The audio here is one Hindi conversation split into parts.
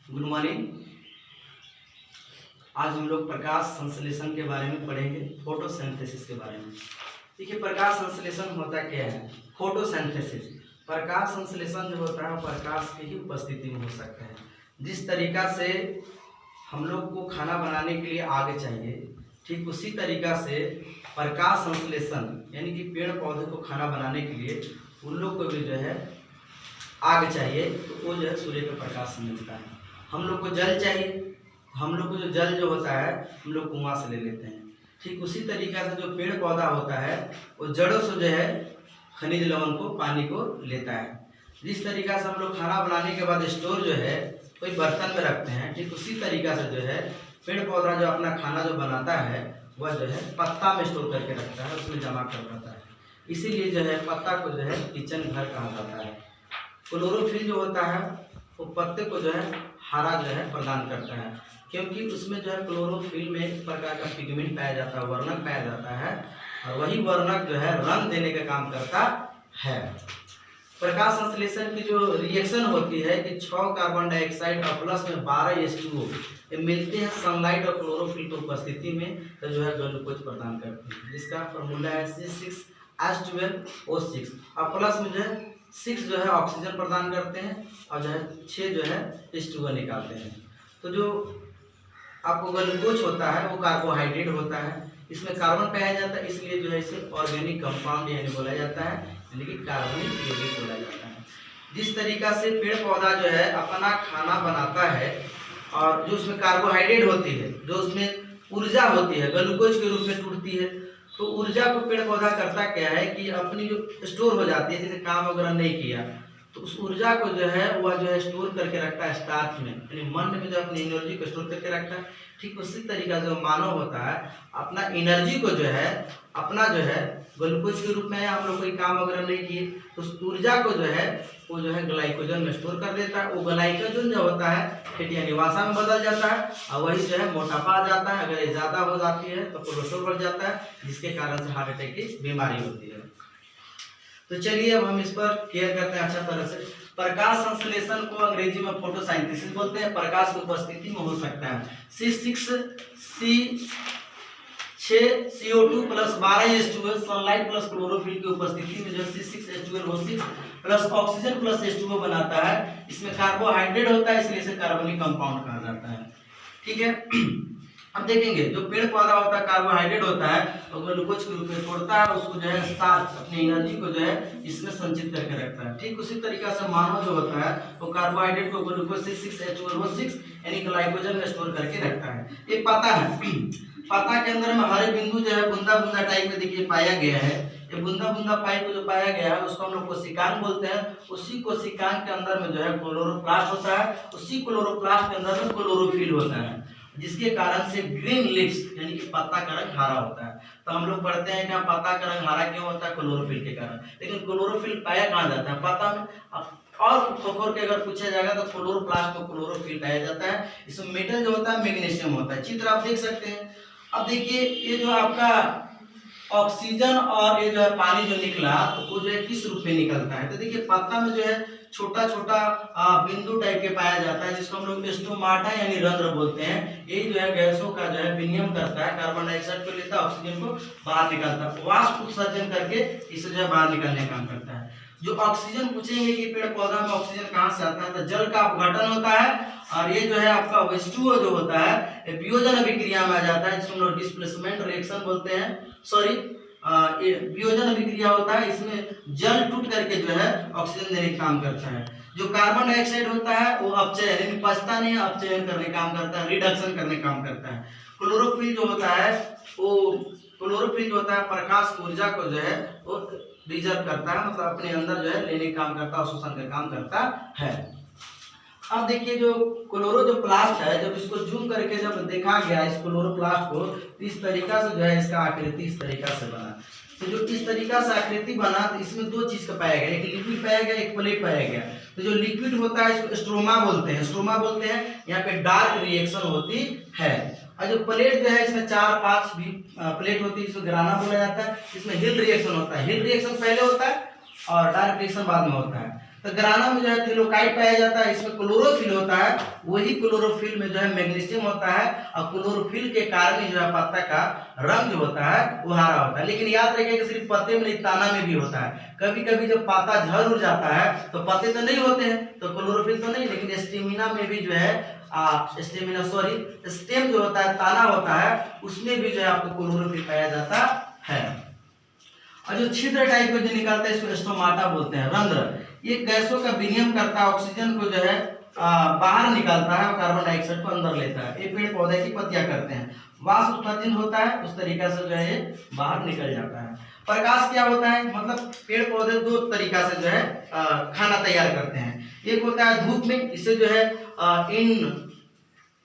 Good morning. आज हम लोग प्रकाश संश्लेषण के बारे में पढ़ेंगे, फोटोसिंथेसिस के बारे में। देखिए, प्रकाश संश्लेषण होता क्या है? फोटोसिंथेसिस। प्रकाश संश्लेषण जो होता है प्रकाश की ही उपस्थिति में हो सकता है। जिस तरीका से हम लोग को खाना बनाने के लिए आग चाहिए, ठीक उसी तरीका से प्रकाश संश्लेषण यानी कि पेड़ पौधे को खाना बनाने के लिए उन लोग को भी जो है आग चाहिए, तो वो जो है सूर्य के प्रकाश से मिलता है। हम लोग को जल चाहिए, हम लोग को जो जल जो होता है हम लोग कुआं से ले लेते हैं। ठीक उसी तरीका से जो पेड़ पौधा होता है वो जड़ों से जो है खनिज लवण को, पानी को लेता है। जिस तरीका से हम लोग खाना बनाने के बाद स्टोर जो है कोई बर्तन में रखते हैं, ठीक उसी तरीका से जो है पेड़ पौधा जो अपना खाना जो बनाता है वह जो है पत्ता में स्टोर करके रखता है, उसमें जमा कर रखता है। इसीलिए जो है पत्ता को जो है किचन घर कहा जाता है। क्लोरोफिल जो होता है वो पत्ते को जो है हरा जो है प्रदान करता है, क्योंकि उसमें जो है क्लोरोफिल में एक प्रकार का पिगमेंट पाया जाता है, वर्णक पाया जाता है, और वही वर्णक जो है रंग देने का काम करता है। प्रकाश संश्लेषण की जो रिएक्शन होती है कि 6 कार्बन डाइऑक्साइड और प्लस में 12 H2O ये मिलते हैं सनलाइट और क्लोरोफिल की उपस्थिति में, तो जो है ग्लूकोज प्रदान करते हैं, जिसका फॉर्मूला है C6H12O6, और प्लस में जो है 6 जो है ऑक्सीजन प्रदान करते हैं और जो है 6 जो है H2O निकालते हैं। तो जो आपको ग्लूकोज होता है वो कार्बोहाइड्रेट होता है, इसमें कार्बन पाया जाता है, इसलिए जो है इसे ऑर्गेनिक कंपाउंड यानी बोला जाता है, यानी कि कार्बनिक यौगिक बोला जाता है। जिस तरीका से पेड़ पौधा जो है अपना खाना बनाता है और जो उसमें कार्बोहाइड्रेट होती है, जो उसमें ऊर्जा होती है ग्लूकोज के रूप में टूटती है, तो ऊर्जा को पेड़ पौधा करता क्या है कि अपनी जो स्टोर हो जाती है, जैसे काम वगैरह नहीं किया तो उस ऊर्जा को जो है वह जो है स्टोर करके रखता है स्टार्च में, यानी मन में जो अपनी एनर्जी को स्टोर करके रखता है। ठीक उसी तरीका से जो मानव होता है अपना एनर्जी को जो है अपना जो है ग्लूकोज के रूप में हम लोग कोई काम वगैरह नहीं किए तो उस ऊर्जा को जो है वो जो है ग्लाइकोजन में स्टोर कर देता है। वो ग्लाइकोजन जो होता है फैटी यानी वसा में बदल जाता है, और वही जो है मोटापा आ जाता है। अगर ये ज़्यादा हो जाती है तो कोलेस्ट्रॉल बढ़ जाता है, जिसके कारण से हार्ट अटैक की बीमारी होती है। तो चलिए अब हम इस पर केयर करते हैं अच्छा तरह से। प्रकाश संश्लेषण को अंग्रेजी में फोटोसिंथेसिस बोलते हैं। प्रकाश की उपस्थिति में हो सकता है C6CO2 plus 12 H2O sunlight plus chlorophyll की उपस्थिति में जो C6H12O6 plus oxygen plus H2O बनाता है। इसमें कार्बोहाइड्रेट होता है, इसलिए इसे कार्बनिक कंपाउंड कहा जाता है। ठीक है। अब देखेंगे जो पेड़ पौधा होता है कार्बोहाइड्रेट होता है और ग्लूकोज के रूप में छोड़ता है, उसको जो है स्टार्च अपनी एनर्जी को जो है इसमें संचित करके रखता है। ठीक उसी तरीका से मानव जो होता है वो कार्बोहाइड्रेट को ग्लूकोज C6H12O6 यानी ग्लाइकोजन में स्टोर करके रखता है। ये पता है, पता के अंदर में हरे बिंदु जो है बूंदा बूंदा टाइप में देखिए पाया गया है। ये बूंदा बूंदा पाइप जो पाया गया है उसको हम लोग कोशिकांग बोलते हैं। उसी कोशिकांग के अंदर में जो है क्लोरोप्लास्ट होता है, उसी क्लोरोप्लास्ट के अंदर में क्लोरोफिल होता है, जिसके कारण से ग्रीन लीव्स यानी कि पत्ता का रंग हरा होता है। तो हम लोग पढ़ते हैं कि पत्ता का रंग हरा क्यों होता है? क्लोरोफिल के कारण। लेकिन क्लोरोफिल पाया कहाँ जाता है? पत्ता में। और खोखोर के अगर पूछा जाएगा तो क्लोरोप्लास्ट में क्लोरोफिल पाया जाता है। इसमें मेटल जो होता है मैग्नीशियम होता है। चित्र आप देख सकते हैं। अब देखिए ये जो आपका ऑक्सीजन और ये जो है पानी जो निकला तो वो जो है किस रूप में निकलता है? तो देखिए पत्ता में जो है छोटा छोटा बिंदु टाइप के पाया जाता है, जिसको हम लोग स्टोमाटा यानी रंध्र बोलते हैं। यही जो है गैसों का जो है विनिमय करता है, कार्बन डाइऑक्साइड को लेता है, ऑक्सीजन को बाहर निकालता है, वाष्प उत्सर्जन करके इसे जो है बाहर निकालने का काम करता है। जो ऑक्सीजन पूछेंगे कि पेड़ पौधा में ऑक्सीजन कहाँ से आता है, तो जल का अपघटन होता है, और ये जो है आपका H2O जो होता है वियोजन अभिक्रिया में आ जाता है, जिसको हम लोग डिस्प्लेसमेंट रिएक्शन बोलते हैं। सॉरी, ये वियोजन अभिक्रिया होता है, इसमें जल टूट करके जो है ऑक्सीजन देने का काम करता है। जो कार्बन डाइऑक्साइड होता है वो अपचयन यानी पचता नहीं, अपचयन करने का काम करता है, रिडक्शन करने का काम करता है। क्लोरोफिल जो होता है वो क्लोरोफिल जो होता है प्रकाश ऊर्जा को जो है वो रिजर्व करता है, मतलब अपने अंदर जो है लेने का काम करता है, शोषण का काम करता है। अब देखिए जो क्लोरो जो प्लास्ट है, जब इसको जूम करके जब देखा गया इस क्लोरोप्लास्ट को, इस तरीका से जो है इसका आकृति इस तरीका से बना। तो जो इस तरीका से आकृति बना तो इसमें दो चीज का पाया गया, एक लिक्विड पाया गया, एक प्लेट पाया गया। तो जो लिक्विड होता है इसको स्ट्रोमा बोलते हैं, स्ट्रोमा बोलते हैं। यहाँ पे डार्क रिएक्शन होती है। और जो प्लेट जो है इसमें 4-5 भी प्लेट होती है, इसको ग्राना बोला जाता है। इसमें हिल रिएक्शन होता है, हिल रिएक्शन पहले होता है और डार्क रिएक्शन बाद में होता है। तो ग्राना में जो है थिलोकाइट पाया जाता है, इसमें क्लोरोफिल होता है, वही क्लोरोफिल में जो है मैग्नीशियम होता है, और क्लोरोफिल के कारण ही जो है पत्ता का रंग जो होता है वो हरा होता है। लेकिन याद रखिए कि सिर्फ पत्ते में नहीं, तना में भी होता है। कभी कभी जब पत्ता झड़ उड़ जाता है तो पत्ते तो नहीं होते हैं, तो क्लोरोफिल तो नहीं, लेकिन स्टेमिना में भी जो है स्टेम जो होता है, ताना होता है, उसमें भी जो है आपको क्लोरोफिल पाया जाता है। और जो छिद्र टाइप में जो निकलता है इसको स्टोमाटा बोलते हैं, रंध्र। ये गैसों का विनिमय करता है, ऑक्सीजन को जो है बाहर निकालता है और कार्बन डाइऑक्साइड को अंदर लेता है। ये पेड़ पौधे की पत्तियां करते हैं। वाष्प उत्सर्जन होता है, उस तरीका से जो है ये बाहर निकल जाता है। प्रकाश क्या होता है, मतलब पेड़ पौधे दो तरीका से जो है खाना तैयार करते हैं। एक होता है धूप में, इसे जो है इन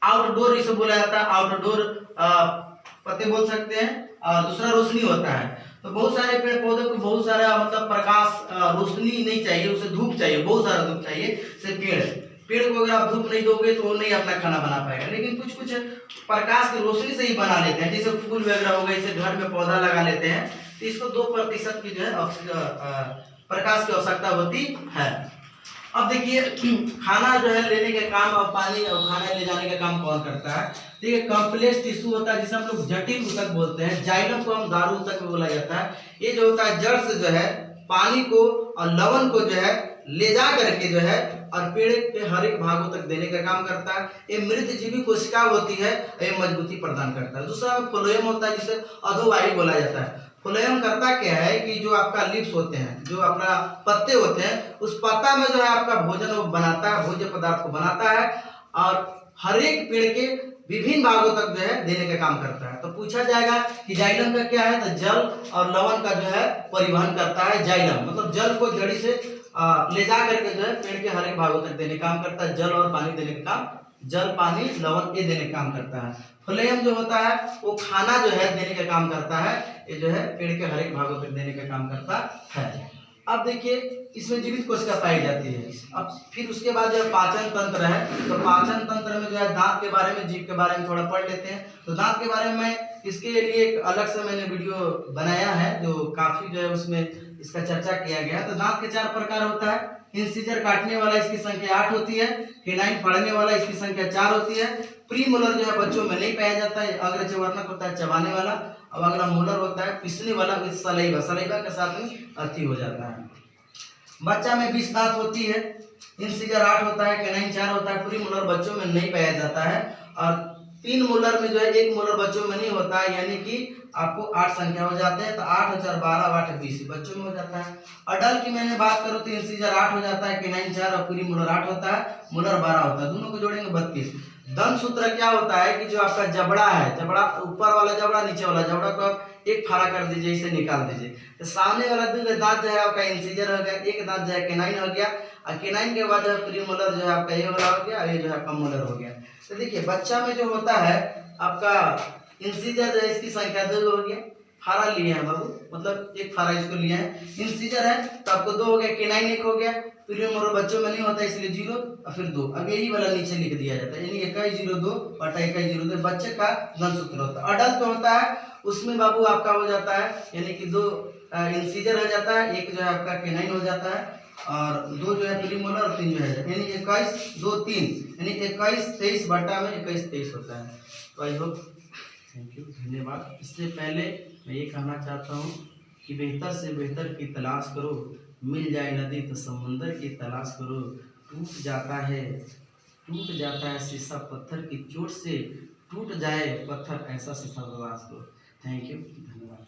आउटडोर इसे बोला जाता है, आउटडोर पत्ते बोल सकते हैं। और दूसरा रोशनी होता है। तो बहुत सारे पेड़ पौधे को बहुत सारा मतलब प्रकाश रोशनी नहीं चाहिए, उसे धूप चाहिए, बहुत सारा धूप चाहिए। से पेड़ को अगर आप धूप नहीं दोगे तो वो नहीं अपना खाना बना पाएगा। लेकिन कुछ कुछ प्रकाश की रोशनी से ही बना लेते हैं, जैसे फूल वगैरह हो गए, इसे घर में पौधा लगा लेते हैं, तो इसको 2% की जो है प्रकाश की आवश्यकता होती है। अब देखिए खाना जो है लेने के काम और पानी और खाना ले जाने का काम कौन करता है। देखिए कॉम्प्लेक्स टिश्यू होता है जिसे हम लोग जटिल ऊतक बोलते हैं, जाइलम को हम दारू ऊतक में बोला जाता है। ये जो होता है जड़ से जो है पानी को और लवण को जो है ले जा करके जो है और पेड़ के हर एक भागों तक देने का काम करता है। ये मृत जीवी कोशिका होती है, ये मजबूती प्रदान करता है। दूसरा फ्लोएम होता है जिसे अधोवायु बोला जाता है। फ्लोएम करता क्या है कि जो आपका लिप्स होते हैं, जो अपना पत्ते होते हैं, उस पत्ता में जो है आपका भोजन वो बनाता है, भोज्य पदार्थ को बनाता है और हर एक पेड़ के विभिन्न भागों तक जो है देने का काम करता है। तो पूछा जाएगा कि जाइलम का क्या है, तो जल और लवण का जो है परिवहन करता है जाइलम, मतलब जल को जड़ी से ले जा करके जो है पेड़ के हर एक भागों तक देने का काम करता है। जल और पानी देने का काम, जल पानी लवण ये देने का काम करता है। फ्लोएम जो होता है वो खाना जो है देने का काम करता है, ये जो है पेड़ के हर एक भागों तक देने का काम करता है। अब देखिए इसमें जीवित कोशिका पाई जाती है। अब फिर उसके बाद जो है पाचन तंत्र है, तो पाचन तंत्र में जो है दांत के बारे में, जीभ के बारे में थोड़ा पढ़ लेते हैं। तो दांत के बारे में इसके लिए एक अलग से मैंने वीडियो बनाया है जो काफी जो है उसमें इसका चर्चा किया गया। तो दांत के 4 प्रकार होता है। इंसिजर काटने वाला इसकी संख्या 8 होती है, केनाइन फाड़ने वाला इसकी संख्या 4 होती है। प्रीमोलर जो है बच्चों में नहीं पाया जाता है, अग्रचवर्णक होता है चबाने वाला, अब अगला मोलर होता है पिसने वाला, सलाइवा, सलाइवा के साथ में अति हो जाता है। बच्चा में 20 दांत होती है, इंसिजर 8 होता है, केनाइन 4 होता है। प्रीमोलर बच्चों में नहीं पाया जाता है और 3 मोलर में जो है 1 मोलर बच्चों में नहीं होता है, यानी कि आपको 8 संख्या हो जाते हैं। तो 8 और 4 12, 8 20 बच्चों में हो जाता है। अडल्ट की मैंने बात करूँ तो इंसिजर 8 हो जाता है, केनाइन 4 और प्रीमोलर 8 होता है, मोलर 12 होता है, दोनों को जोड़ेंगे 32। दंत सूत्र क्या होता है कि जो आपका जबड़ा है, जबड़ा ऊपर वाला जबड़ा, नीचे वाला जबड़ा को एक फाड़ा कर दीजिए, इसे निकाल दीजिए। तो सामने वाला दांत जो है आपका इंसिजर हो गया, एक दांत जो है केनाइन हो गया, और केनाइन के बाद जो है प्रीमोलर जो है आपका ये वाला हो गया, और ये जो है आपका मोलर हो गया। तो देखिए बच्चा में जो होता है आपका इंसिजर जो है इसकी संख्या 2 हो गया, फाड़ा लिए हैं बाबू, मतलब एक फाड़ा इसको लिया है। इंसिजर है तो आपको 2 हो गया, केनाइन 1 हो गया, प्रीमोलर बच्चों में नहीं होता इसलिए 0 और फिर 2। अब यही वाला नीचे लिख दिया जाता है, यानी 2102 बटा 2102 बच्चे का दंत सूत्र होता है। अडल्ट जो होता है उसमें बाबू आपका हो जाता है, यानी कि 2 इंसिजर हो जाता है, 1 जो है आपका केनाइन हो जाता है और 2 जो है प्रीमोलर और 3 जो है, यानी 21 2 3, यानी 21 23 बटा में 21 23 होता है। तो आई होप, थैंक यू, धन्यवाद। इससे पहले मैं ये कहना चाहता हूँ कि बेहतर से बेहतर की तलाश करो, मिल जाए नदी तो समुंदर की तलाश करो, टूट जाता है शीशा पत्थर की चोट से, टूट जाए पत्थर ऐसा शीशा तलाश करो। थैंक यू, धन्यवाद।